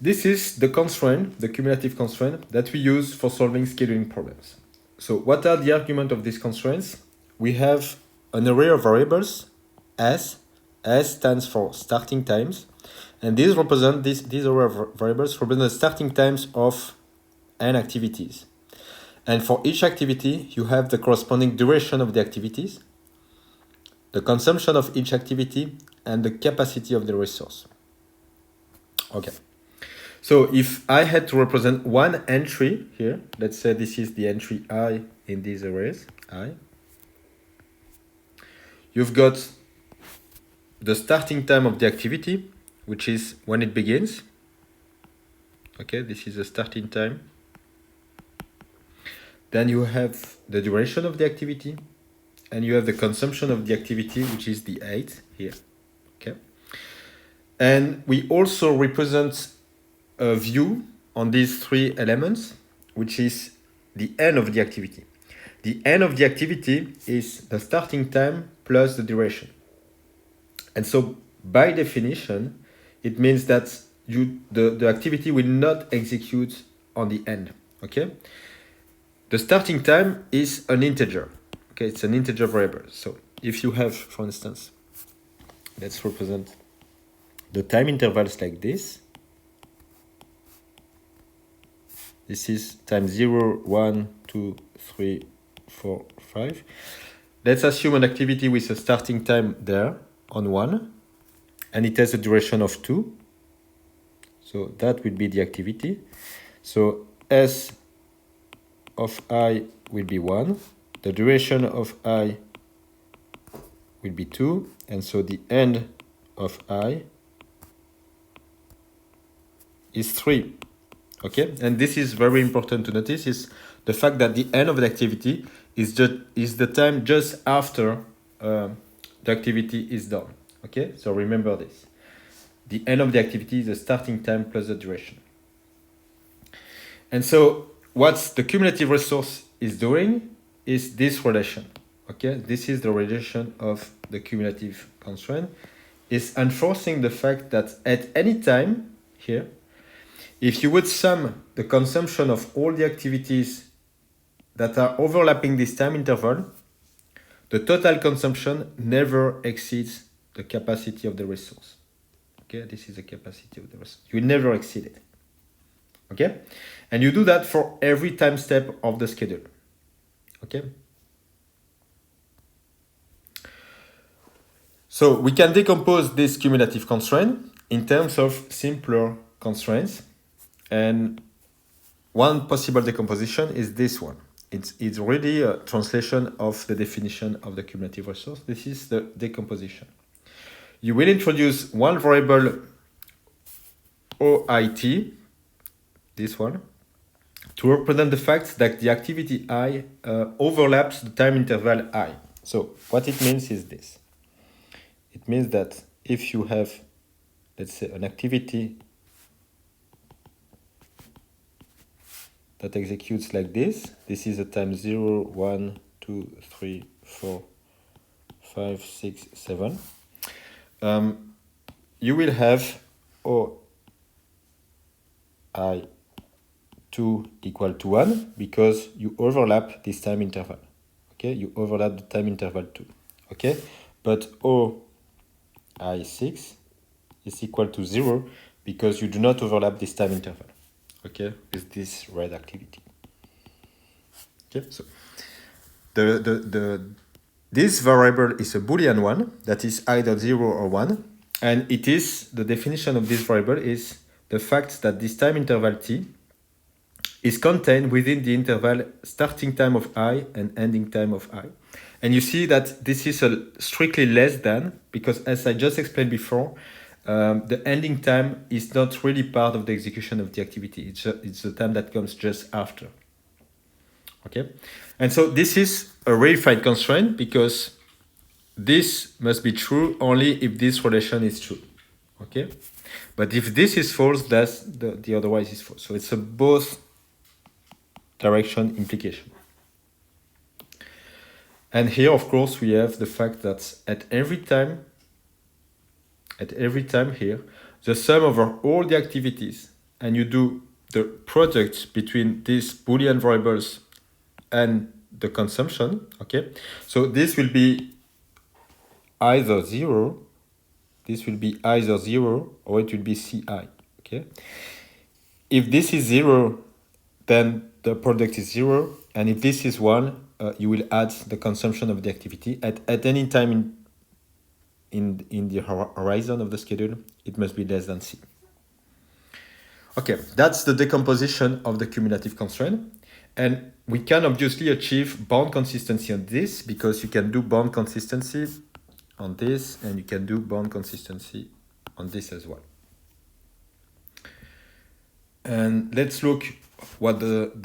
This is the constraint, the cumulative constraint that we use for solving scheduling problems. So what are the arguments of these constraints? We have an array of variables, S. S stands for starting times, and these array of variables represent the starting times of n activities. And for each activity, you have the corresponding duration of the activities, the consumption of each activity, and the capacity of the resource. Okay. So if I had to represent one entry here, let's say this is the entry I in these arrays, I. You've got the starting time of the activity, which is when it begins. Okay, this is the starting time. Then you have the duration of the activity, and you have the consumption of the activity, which is the 8 here. Okay. And we also represent a view on these three elements, which is the end of the activity. The end of the activity is the starting time plus the duration. And so by definition, it means that the activity will not execute on the end. Okay? The starting time is an integer. Okay, it's an integer variable. So if you have, for instance, let's represent the time intervals like this. This is time 0, 1, 2, 3, 4, 5. Let's assume an activity with a starting time there on 1, and it has a duration of 2. So that will be the activity. So S of I will be 1. The duration of I will be 2. And so the end of I is 3. Okay, and this is very important to notice, is the fact that the end of the activity is the time just after the activity is done. Okay, so remember this. The end of the activity is the starting time plus the duration. And so what the cumulative resource is doing is this relation. Okay, this is the relation of the cumulative constraint. Is enforcing the fact that at any time here, if you would sum the consumption of all the activities that are overlapping this time interval, the total consumption never exceeds the capacity of the resource. Okay, this is the capacity of the resource. You will never exceed it. Okay, and you do that for every time step of the schedule. Okay. So we can decompose this cumulative constraint in terms of simpler constraints. And one possible decomposition is this one. It's really a translation of the definition of the cumulative resource. This is the decomposition. You will introduce one variable OIT, this one, to represent the fact that the activity I overlaps the time interval I. So what it means is this. It means that if you have, let's say, an activity that executes like this. This is a time 0, 1, 2, 3, 4, 5, 6, 7. You will have OI2 equal to 1 because you overlap this time interval. Okay, you overlap the time interval 2. Okay, but OI6 is equal to 0 because you do not overlap this time interval. Okay, with this red activity. Okay, so this variable is a Boolean one that is either 0 or 1, and it is the definition of this variable is the fact that this time interval t is contained within the interval starting time of I and ending time of I. And you see that this is a strictly less than, because as I just explained before, the ending time is not really part of the execution of the activity. It's the time that comes just after. Okay, and so this is a verified constraint because this must be true only if this relation is true. Okay, but if this is false, that's the otherwise is false. So it's a both direction implication. And here, of course, we have the fact that at every time here, the sum over all the activities and you do the product between these Boolean variables and the consumption, okay? So this will be either 0, this will be either 0, or it will be Ci, okay? If this is 0, then the product is 0, and if this is 1, you will add the consumption of the activity at any time in the horizon of the schedule. It must be less than C. Okay, that's the decomposition of the cumulative constraint. And we can obviously achieve bound consistency on this, because you can do bound consistency on this, and you can do bound consistency on this as well. And let's look what the